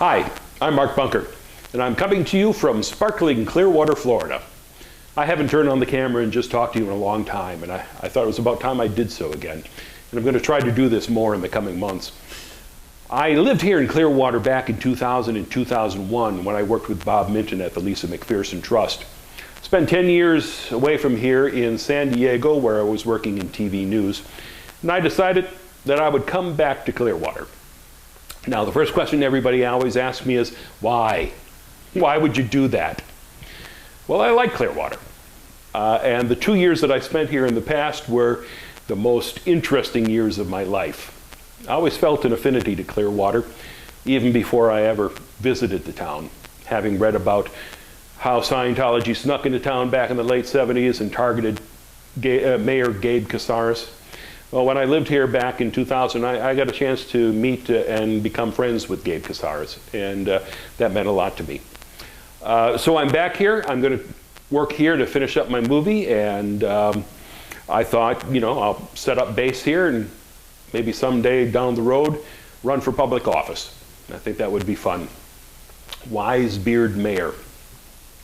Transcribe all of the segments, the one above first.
Hi, I'm Mark Bunker, and I'm coming to you from sparkling Clearwater, Florida. I haven't turned on the camera and just talked to you in a long time, and I thought it was about time I did so again. And I'm going to try to do this more in the coming months. I lived here in Clearwater back in 2000 and 2001 when I worked with Bob Minton at the Lisa McPherson Trust. Spent 10 years away from here in San Diego, where I was working in TV news, and I decided that I would come back to Clearwater. Now, the first question everybody always asks me is, why? Why would you do that? Well, I like Clearwater. And the 2 years that I spent here in the past were the most interesting years of my life. I always felt an affinity to Clearwater, even before I ever visited the town, having read about how Scientology snuck into town back in the late 70s and targeted Mayor Gabe Casares. Well, when I lived here back in 2000, I got a chance to meet and become friends with Gabe Casares, and that meant a lot to me. So I'm back here. I'm going to work here to finish up my movie, and I thought, you know, I'll set up base here and maybe someday down the road run for public office. I think that would be fun. Wise beard mayor.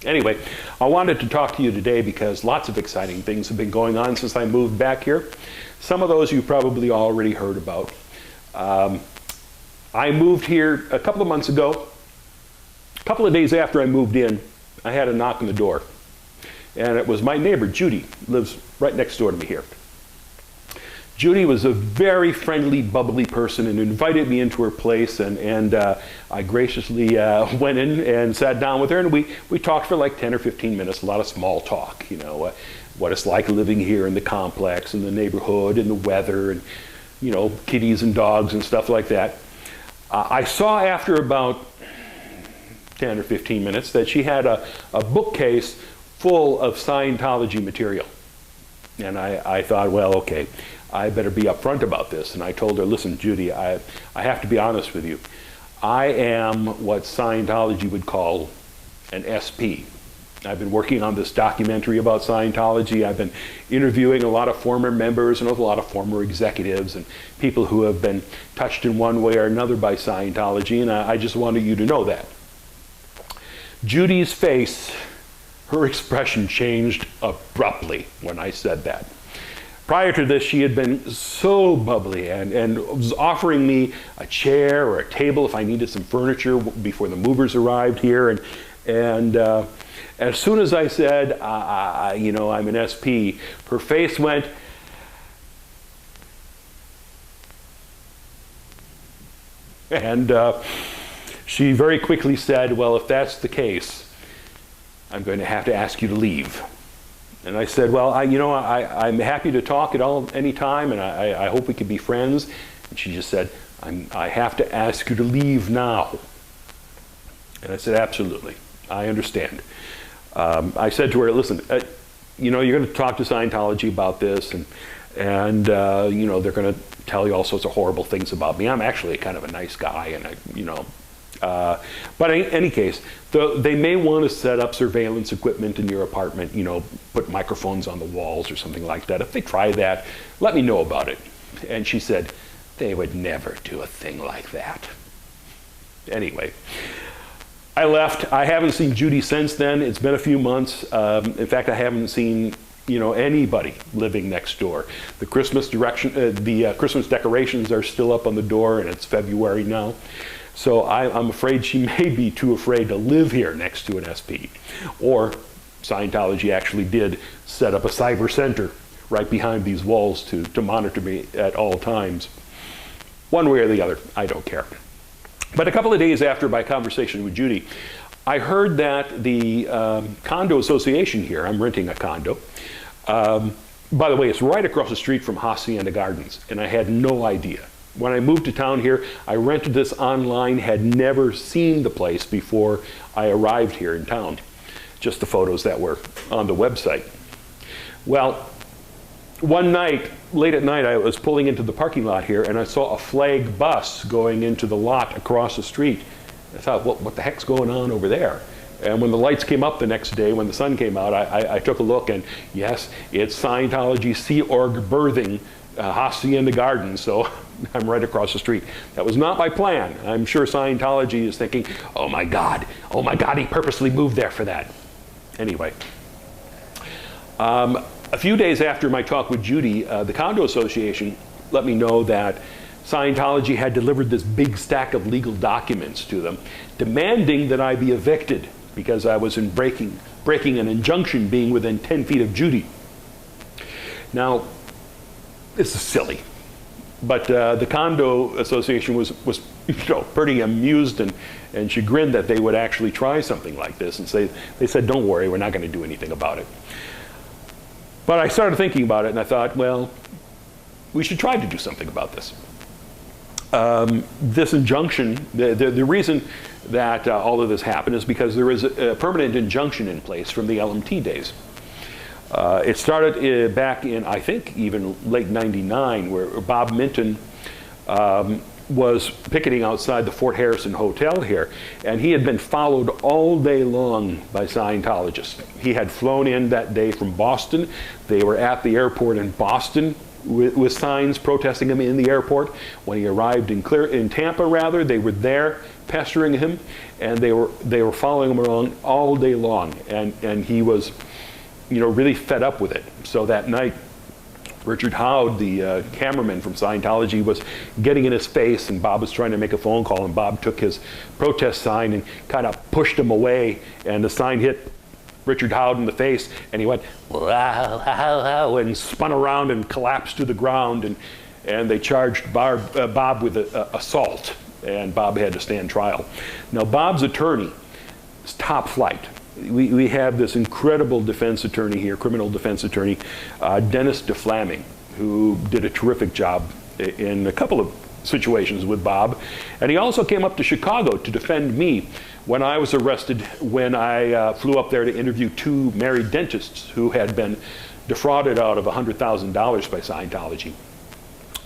Anyway, I wanted to talk to you today because lots of exciting things have been going on since I moved back here. Some of those you've probably already heard about. I moved here a couple of months ago. A couple of days after I moved in, I had a knock on the door. And it was my neighbor, Judy, lives right next door to me here. Judy was a very friendly, bubbly person and invited me into her place, and I graciously went in and sat down with her, and we talked for like 10 or 15 minutes, a lot of small talk, you know, what it's like living here in the complex and the neighborhood and the weather and, you know, kitties and dogs and stuff like that. I saw after about 10 or 15 minutes that she had a bookcase full of Scientology material. And I thought, well, okay, I better be upfront about this. And I told her, listen, Judy, I have to be honest with you. I am what Scientology would call an SP. I've been working on this documentary about Scientology. I've been interviewing a lot of former members and a lot of former executives and people who have been touched in one way or another by Scientology, and I just wanted you to know that. Judy's face, her expression changed abruptly when I said that. Prior to this, she had been so bubbly and was offering me a chair or a table if I needed some furniture before the movers arrived here. And as soon as I said, you know, I'm an SP, her face went, and she very quickly said, well, if that's the case, I'm going to have to ask you to leave. And I said, well, I'm happy to talk at any time, and I hope we can be friends. And she just said, I have to ask you to leave now. And I said, absolutely, I understand. I said to her, listen, you know, you're going to talk to Scientology about this, and you know, they're going to tell you all sorts of horrible things about me. I'm actually kind of a nice guy, and you know. But in any case, they may want to set up surveillance equipment in your apartment, you know, put microphones on the walls or something like that. If they try that, let me know about it. And she said, they would never do a thing like that. Anyway, I left. I haven't seen Judy since then. It's been a few months. In fact, I haven't seen, you know, anybody living next door. The Christmas Christmas decorations are still up on the door, and it's February now. So I'm afraid she may be too afraid to live here next to an SP. Or Scientology actually did set up a cyber center right behind these walls to monitor me at all times. One way or the other, I don't care. But a couple of days after my conversation with Judy, I heard that the condo association here, I'm renting a condo, by the way, it's right across the street from Hacienda Gardens, and I had no idea. When I moved to town here, I rented this online, had never seen the place before I arrived here in town. Just the photos that were on the website. Well, one night, late at night, I was pulling into the parking lot here, and I saw a flag bus going into the lot across the street. I thought, what the heck's going on over there? And when the lights came up the next day, when the sun came out, I took a look, and yes, it's Scientology Sea Org Birthing Hacienda Garden, so I'm right across the street. That was not my plan. I'm sure Scientology is thinking, oh my God, he purposely moved there for that. Anyway, a few days after my talk with Judy, the condo association let me know that Scientology had delivered this big stack of legal documents to them, demanding that I be evicted because I was breaking an injunction being within 10 feet of Judy. Now, this is silly, but the condo association was pretty amused and chagrined that they would actually try something like this, and they said, don't worry, we're not going to do anything about it. But I started thinking about it, and I thought, well, we should try to do something about this. This injunction, the reason that all of this happened is because there is a permanent injunction in place from the LMT days. It started back in, I think, even late '99, where Bob Minton was picketing outside the Fort Harrison Hotel here, and he had been followed all day long by Scientologists. He had flown in that day from Boston. They were at the airport in Boston with signs protesting him in the airport. When he arrived in Tampa, rather, they were there pestering him, and they were following him around all day long, and he was, really fed up with it. So that night, Richard Howard, the cameraman from Scientology, was getting in his face, and Bob was trying to make a phone call, and Bob took his protest sign and kind of pushed him away, and the sign hit Richard Howard in the face, and he went, wow, and spun around and collapsed to the ground, and they charged Bob with assault, and Bob had to stand trial. Now, Bob's attorney is top flight. We have this incredible defense attorney here, criminal defense attorney, Denis deVlaming, who did a terrific job in a couple of situations with Bob. And he also came up to Chicago to defend me when I was arrested, when I flew up there to interview two married dentists who had been defrauded out of $100,000 by Scientology.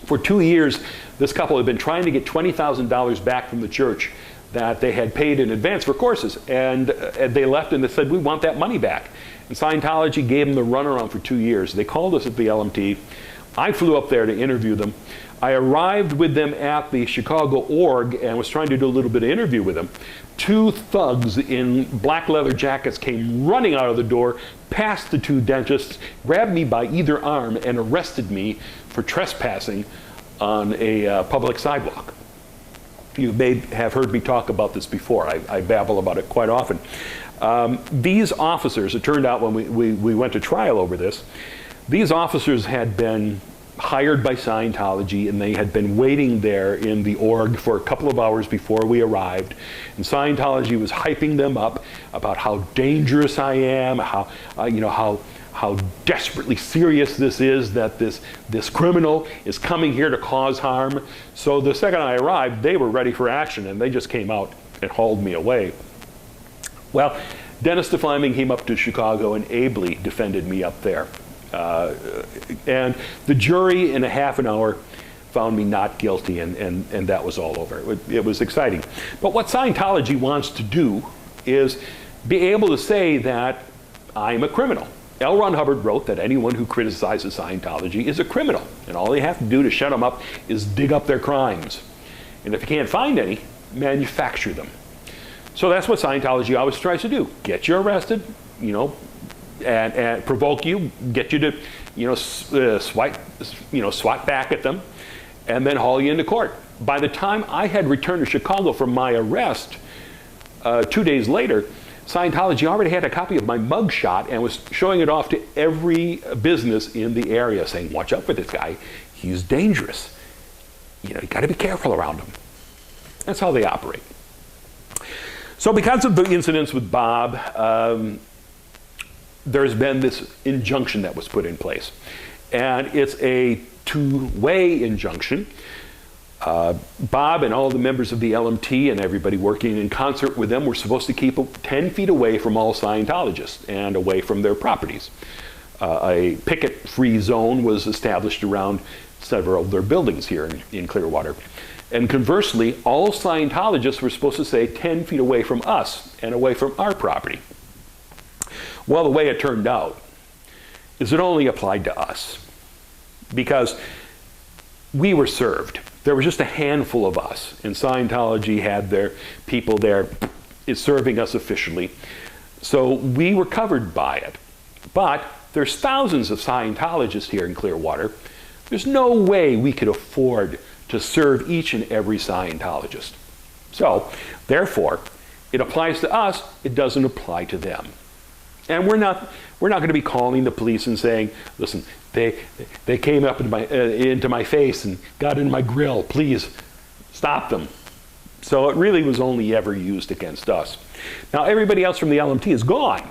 For 2 years, this couple had been trying to get $20,000 back from the church that they had paid in advance for courses, and they left and they said, we want that money back. And Scientology gave them the runaround for 2 years. They called us at the LMT. I flew up there to interview them. I arrived with them at the Chicago org and was trying to do a little bit of interview with them. Two thugs in black leather jackets came running out of the door, past the two dentists, grabbed me by either arm, and arrested me for trespassing on a public sidewalk. You may have heard me talk about this before. I babble about it quite often. These officers, it turned out when we went to trial over this, these officers had been hired by Scientology, and they had been waiting there in the org for a couple of hours before we arrived. And Scientology was hyping them up about how dangerous I am, how desperately serious this is, that this criminal is coming here to cause harm. So the second I arrived, they were ready for action, and they just came out and hauled me away. Well, Denis deVlaming came up to Chicago and ably defended me up there. And the jury, in a half an hour, found me not guilty, and that was all over. It was exciting. But what Scientology wants to do is be able to say that I'm a criminal. L. Ron Hubbard wrote that anyone who criticizes Scientology is a criminal, and all they have to do to shut them up is dig up their crimes. And if you can't find any, manufacture them. So that's what Scientology always tries to do. Get you arrested, and provoke you, get you to, swat back at them, and then haul you into court. By the time I had returned to Chicago from my arrest, 2 days later, Scientology already had a copy of my mugshot and was showing it off to every business in the area, saying, watch out for this guy, he's dangerous. You got to be careful around him. That's how they operate. So because of the incidents with Bob, there's been this injunction that was put in place. And it's a two-way injunction. Bob and all the members of the LMT and everybody working in concert with them were supposed to keep 10 feet away from all Scientologists and away from their properties. A picket-free zone was established around several of their buildings here in Clearwater. And conversely, all Scientologists were supposed to stay 10 feet away from us and away from our property. Well, the way it turned out is it only applied to us, because we were served. There was just a handful of us, and Scientology had their people there serving us officially. So we were covered by it. But there's thousands of Scientologists here in Clearwater. There's no way we could afford to serve each and every Scientologist. So, therefore, it applies to us, it doesn't apply to them. And we're not going to be calling the police and saying, listen, they came up into my face and got in my grill, please stop them. So it really was only ever used against us. Now everybody else from the LMT is gone.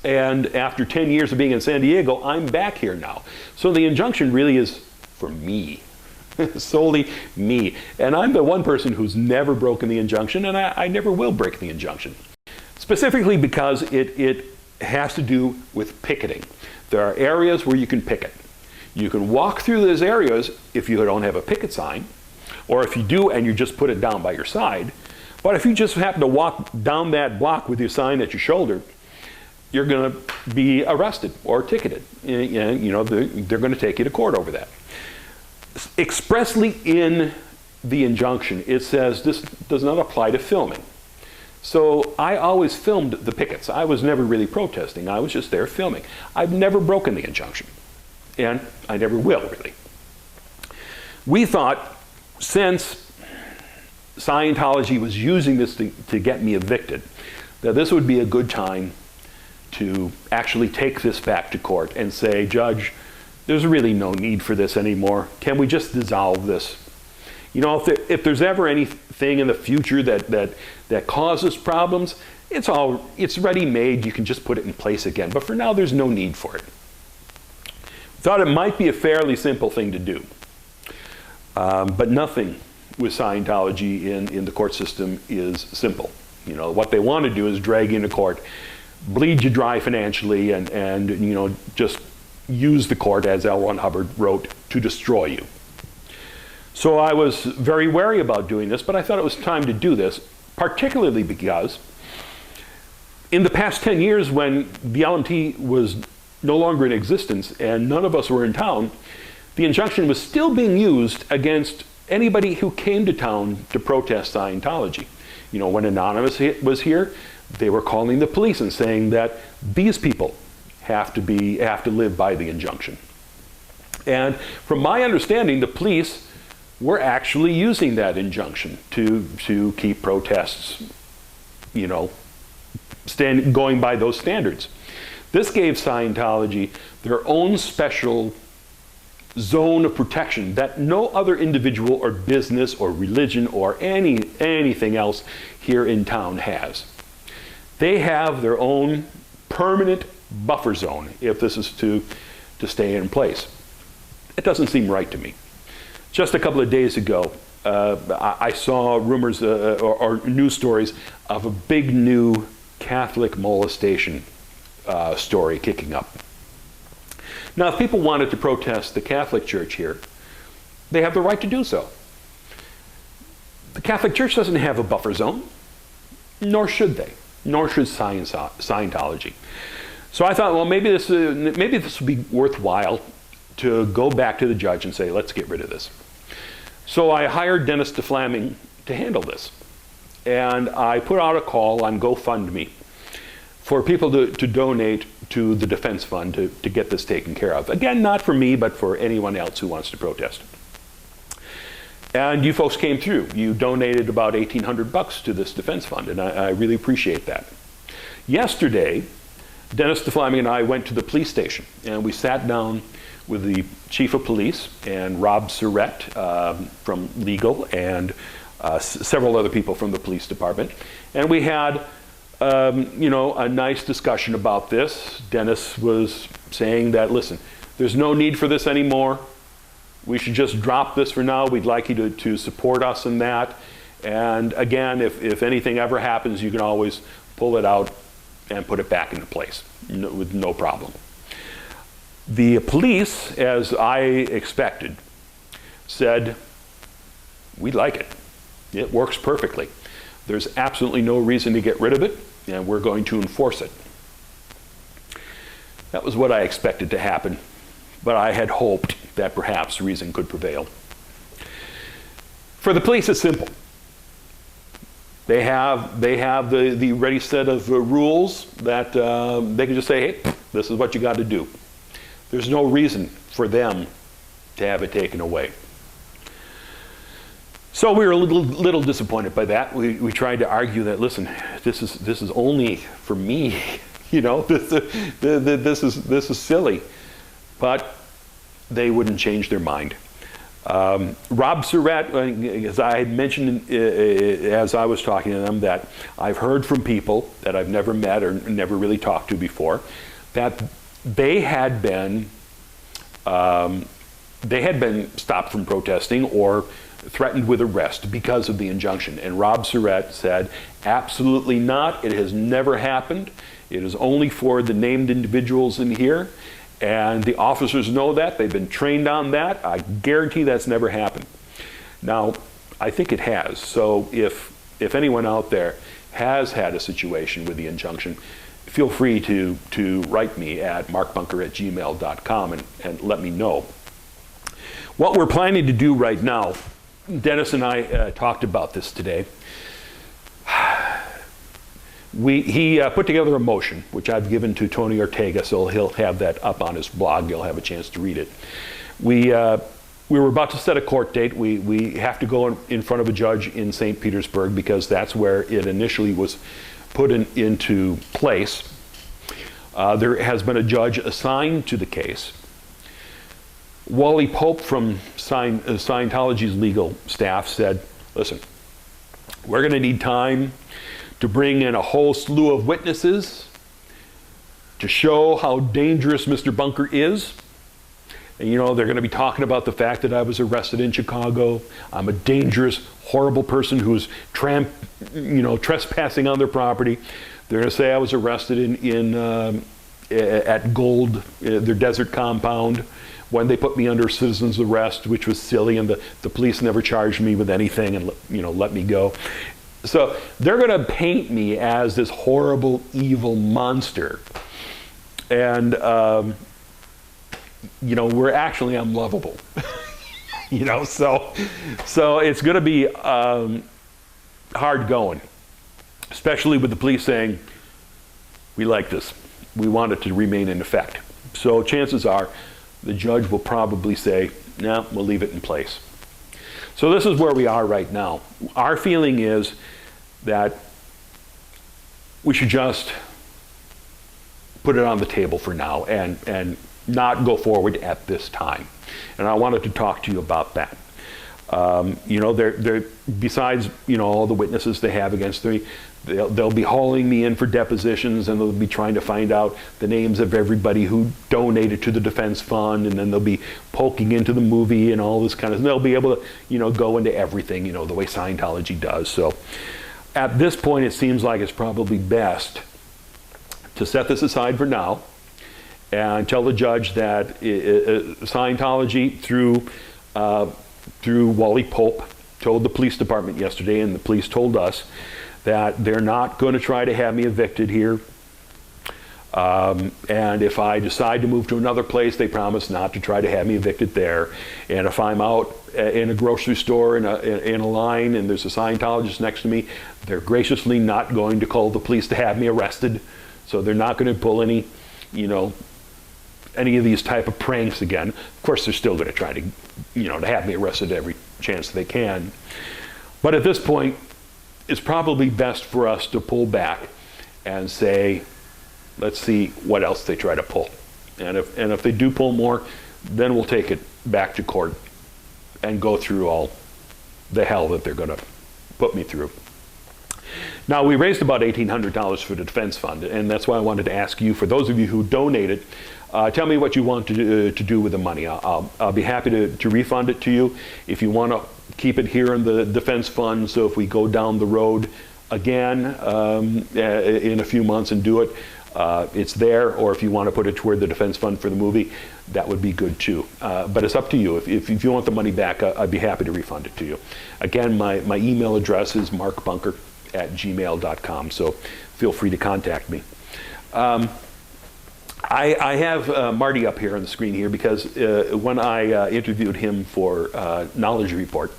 And after 10 years of being in San Diego, I'm back here now. So the injunction really is for me, solely me. And I'm the one person who's never broken the injunction, and I never will break the injunction. Specifically because it has to do with picketing. There are areas where you can picket. You can walk through those areas if you don't have a picket sign, or if you do and you just put it down by your side. But if you just happen to walk down that block with your sign at your shoulder, you're going to be arrested or ticketed. And, you know, they're going to take you to court over that. Expressly in the injunction, it says this does not apply to filming. So I always filmed the pickets. I was never really protesting. I was just there filming. I've never broken the injunction, and I never will, really. We thought, since Scientology was using this to get me evicted, that this would be a good time to actually take this back to court and say, Judge, there's really no need for this anymore. Can we just dissolve this? You know, if there's ever anything in the future that causes problems, it's ready-made. You can just put it in place again. But for now, there's no need for it. Thought it might be a fairly simple thing to do. But nothing with Scientology in the court system is simple. You know, what they want to do is drag you into court, bleed you dry financially, and you know, just use the court, as L. Ron Hubbard wrote, to destroy you. So I was very wary about doing this, but I thought it was time to do this, particularly because in the past 10 years, when the LMT was no longer in existence and none of us were in town, the injunction was still being used against anybody who came to town to protest Scientology. You know, when Anonymous was here, they were calling the police and saying that these people have to live by the injunction. And from my understanding, the police were actually using that injunction to keep protests, you know, going by those standards. This gave Scientology their own special zone of protection that no other individual or business or religion or anything else here in town has. They have their own permanent buffer zone if this is to stay in place. It doesn't seem right to me. Just a couple of days ago, I saw rumors or news stories of a big new Catholic molestation story kicking up. Now, if people wanted to protest the Catholic Church here, they have the right to do so. The Catholic Church doesn't have a buffer zone, nor should they, nor should Scientology. So I thought, well, maybe this would be worthwhile to go back to the judge and say, let's get rid of this. So I hired Denis deVlaming to handle this. And I put out a call on GoFundMe for people to donate to the defense fund to get this taken care of. Again, not for me, but for anyone else who wants to protest. And you folks came through. You donated about $1,800 to this defense fund, and I really appreciate that. Yesterday, Denis deVlaming and I went to the police station, and we sat down with the chief of police and Rob Surrett from legal and several other people from the police department. And we had you know, a nice discussion about this. Denis was saying that, listen, there's no need for this anymore. We should just drop this for now. We'd like you to support us in that. And again, if anything ever happens, you can always pull it out and put it back into place with no problem. The police, as I expected, said, we like it. It works perfectly. There's absolutely no reason to get rid of it, and we're going to enforce it. That was what I expected to happen, but I had hoped that perhaps reason could prevail. For the police, it's simple. They have the ready set of rules that they can just say, hey, this is what you got to do. There's no reason for them to have it taken away. So we were a little disappointed by that. We tried to argue that, listen, this is only for me, you know, this is silly, but they wouldn't change their mind. Rob Surratt, as I had mentioned as I was talking to them, that I've heard from people that I've never met or never really talked to before, that they had been stopped from protesting or threatened with arrest because of the injunction. And Rob Surratt said, absolutely not. It has never happened. It is only for the named individuals in here. And the officers know that. They've been trained on that. I guarantee that's never happened. Now, I think it has. So if anyone out there has had a situation with the injunction, feel free to write me at markbunker@gmail.com and let me know. What we're planning to do right now, Denis and I talked about this today. He put together a motion, which I've given to Tony Ortega, so he'll have that up on his blog. You'll have a chance to read it. We were about to set a court date. We have to go in front of a judge in St. Petersburg because that's where it initially was put into place. There has been a judge assigned to the case. Wally Pope from Scientology's legal staff said, listen, we're going to need time to bring in a whole slew of witnesses to show how dangerous Mr. Bunker is. And you know, they're going to be talking about the fact that I was arrested in Chicago. I'm a dangerous, horrible person who's trespassing on their property. They're going to say I was arrested at Gold, their desert compound, when they put me under citizen's arrest, which was silly, and the police never charged me with anything and let me go. So they're going to paint me as this horrible, evil monster. And, we're actually unlovable. So it's going to be hard going, especially with the police saying, we like this. We want it to remain in effect. So chances are the judge will probably say, no, we'll leave it in place. So this is where we are right now. Our feeling is that we should just put it on the table for now and not go forward at this time. And I wanted to talk to you about that. They're besides all the witnesses they have against me, they'll be hauling me in for depositions, and they'll be trying to find out the names of everybody who donated to the defense fund, and then they'll be poking into the movie and all this kind of. They'll be able to go into everything the way Scientology does. So at this point, it seems like it's probably best to set this aside for now and tell the judge that Scientology through Wally Pope told the police department yesterday, and the police told us, that they're not going to try to have me evicted here. And if I decide to move to another place, they promise not to try to have me evicted there. And if I'm out in a grocery store in a line and there's a Scientologist next to me, they're graciously not going to call the police to have me arrested. So they're not going to pull any of these type of pranks again. Of course, they're still going to try to, to have me arrested every chance they can. But at this point, it's probably best for us to pull back and say, let's see what else they try to pull. And if they do pull more, then we'll take it back to court and go through all the hell that they're going to put me through. Now, we raised about $1,800 for the defense fund, and that's why I wanted to ask you, for those of you who donated, tell me what you want to do with the money. I'll be happy to refund it to you. If you want to keep it here in the defense fund, so if we go down the road again in a few months and do it, it's there. Or if you want to put it toward the defense fund for the movie, that would be good too. But it's up to you. If you want the money back, I'd be happy to refund it to you. Again, my email address is markbunker@gmail.com, so feel free to contact me. I have Marty up here on the screen here because when I interviewed him for Knowledge Report,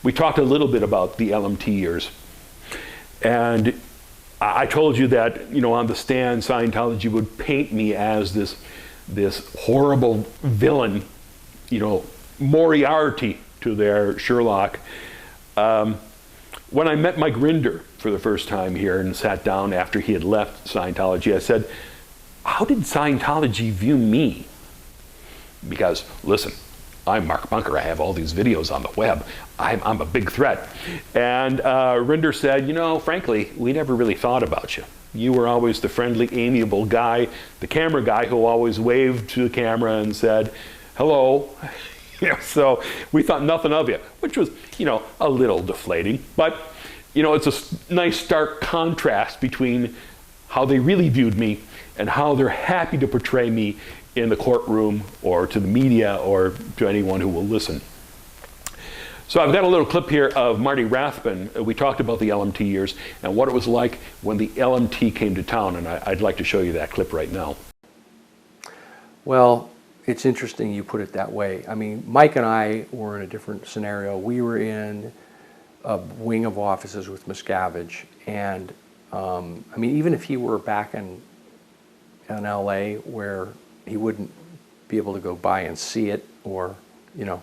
we talked a little bit about the LMT years. And I told you that, you know, on the stand, Scientology would paint me as this horrible villain, you know, Moriarty to their Sherlock. When I met Mike Rinder for the first time here and sat down after he had left Scientology, I said, how did Scientology view me? Because, listen, I'm Mark Bunker. I have all these videos on the web. I'm a big threat. And Rinder said, you know, frankly, we never really thought about you. You were always the friendly, amiable guy, the camera guy who always waved to the camera and said, hello. You know, so we thought nothing of you, which was, you know, a little deflating. But, you know, it's a nice stark contrast between how they really viewed me and how they're happy to portray me in the courtroom or to the media or to anyone who will listen. So I've got a little clip here of Marty Rathbun. We talked about the LMT years and what it was like when the LMT came to town, and I'd like to show you that clip right now. Well, it's interesting you put it that way. I mean, Mike and I were in a different scenario. We were in a wing of offices with Miscavige, and I mean, even if he were back in LA where he wouldn't be able to go by and see it, or, you know,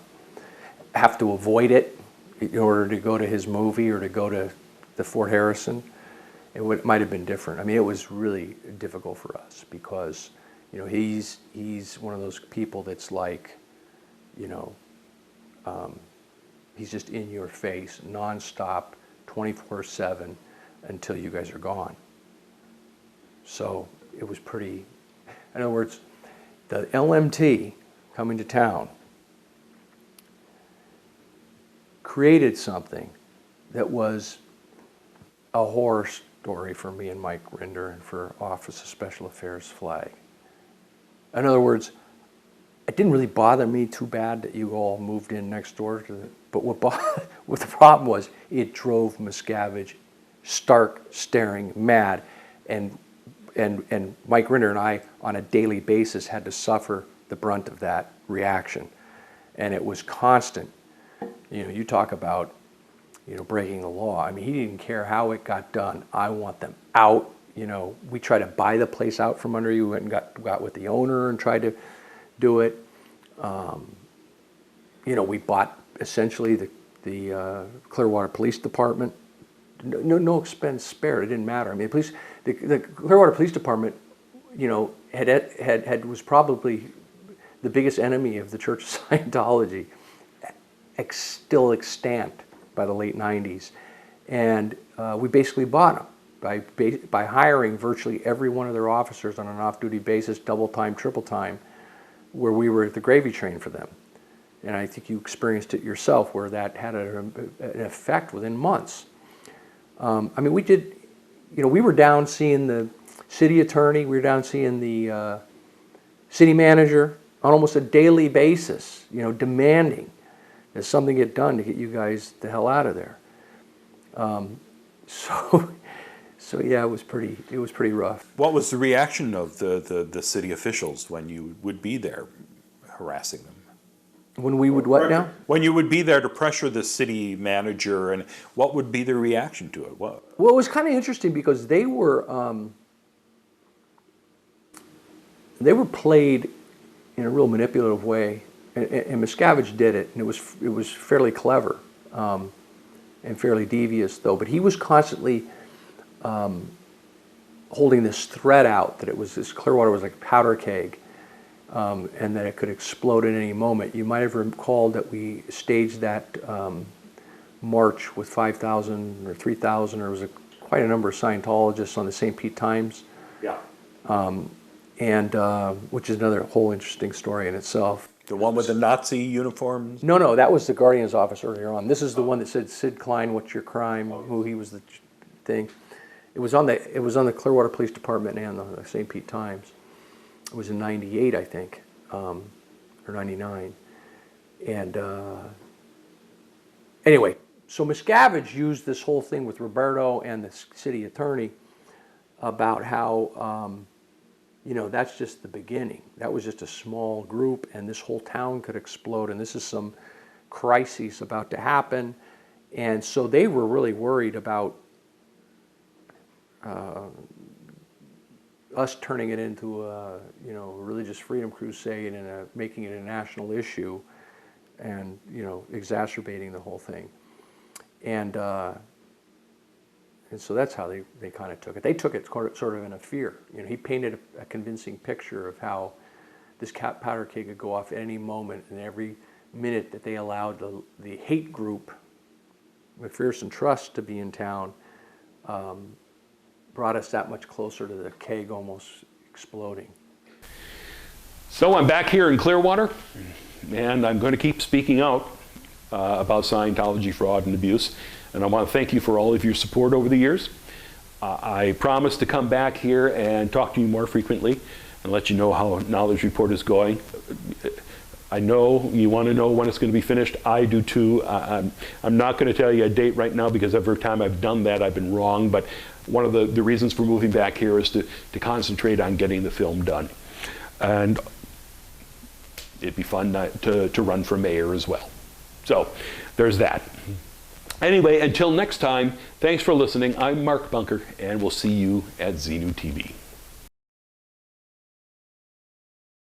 have to avoid it in order to go to his movie or to go to the Fort Harrison, it might have been different. I mean, it was really difficult for us because, you know, he's one of those people that's like, you know, he's just in your face, nonstop, 24/7 until you guys are gone. So it was pretty, in other words, the LMT coming to town created something that was a horror story for me and Mike Rinder and for Office of Special Affairs Flag. In other words, it didn't really bother me too bad that you all moved in next door to the, but what the problem was, it drove Miscavige stark, staring mad, and Mike Rinder and I, on a daily basis, had to suffer the brunt of that reaction, and it was constant. You know, you talk about, you know, breaking the law. I mean, he didn't care how it got done. I want them out. You know, we tried to buy the place out from under you and got with the owner and tried to do it. You know, we bought essentially the Clearwater Police Department. No expense spared. It didn't matter. I mean, the Clearwater Police Department, you know, was probably the biggest enemy of the Church of Scientology, still extant by the late 90s, and we basically bought them by hiring virtually every one of their officers on an off-duty basis, double time, triple time, where we were the gravy train for them. And I think you experienced it yourself, where that had an effect within months. I mean, we did, you know, we were down seeing the city attorney, we were down seeing the city manager on almost a daily basis, you know, demanding that something get done to get you guys the hell out of there. So yeah, it was pretty rough. What was the reaction of the city officials when you would be there harassing them? When we would what now? When you would be there to pressure the city manager, and what would be their reaction to it? Well, it was kind of interesting because they were played in a real manipulative way, and Miscavige did it, and it was fairly clever and fairly devious though. But he was constantly holding this threat out that this Clearwater was like a powder keg. And that it could explode at any moment. You might have recalled that we staged that march with 5,000 or 3,000, or it was quite a number of Scientologists on the St. Pete Times. Yeah. Which is another whole interesting story in itself. The one with the Nazi uniforms? No, that was the Guardian's office earlier on. This is the one that said, Sid Klein, what's your crime? Who he was the thing. It was on the Clearwater Police Department and the St. Pete Times. It was in '98, I think, or '99. And anyway, so Miscavige used this whole thing with Roberto and the city attorney about how that's just the beginning. That was just a small group, and this whole town could explode, and this is some crisis about to happen. And so they were really worried about us turning it into a religious freedom crusade and making it a national issue, and exacerbating the whole thing. And so that's how they kind of took it. They took it sort of in a fear. He painted a convincing picture of how this powder keg could go off at any moment, and every minute that they allowed the hate group, McPherson Trust, to be in town, brought us that much closer to the keg almost exploding. So I'm back here in Clearwater, and I'm going to keep speaking out about Scientology fraud and abuse. And I want to thank you for all of your support over the years. I promise to come back here and talk to you more frequently and let you know how Knowledge Report is going. I know you want to know when it's going to be finished. I do too. I'm not going to tell you a date right now because every time I've done that, I've been wrong. But one of the reasons for moving back here is to concentrate on getting the film done. And it'd be fun to run for mayor as well. So there's that. Anyway, until next time, thanks for listening. I'm Mark Bunker, and we'll see you at Xenu TV.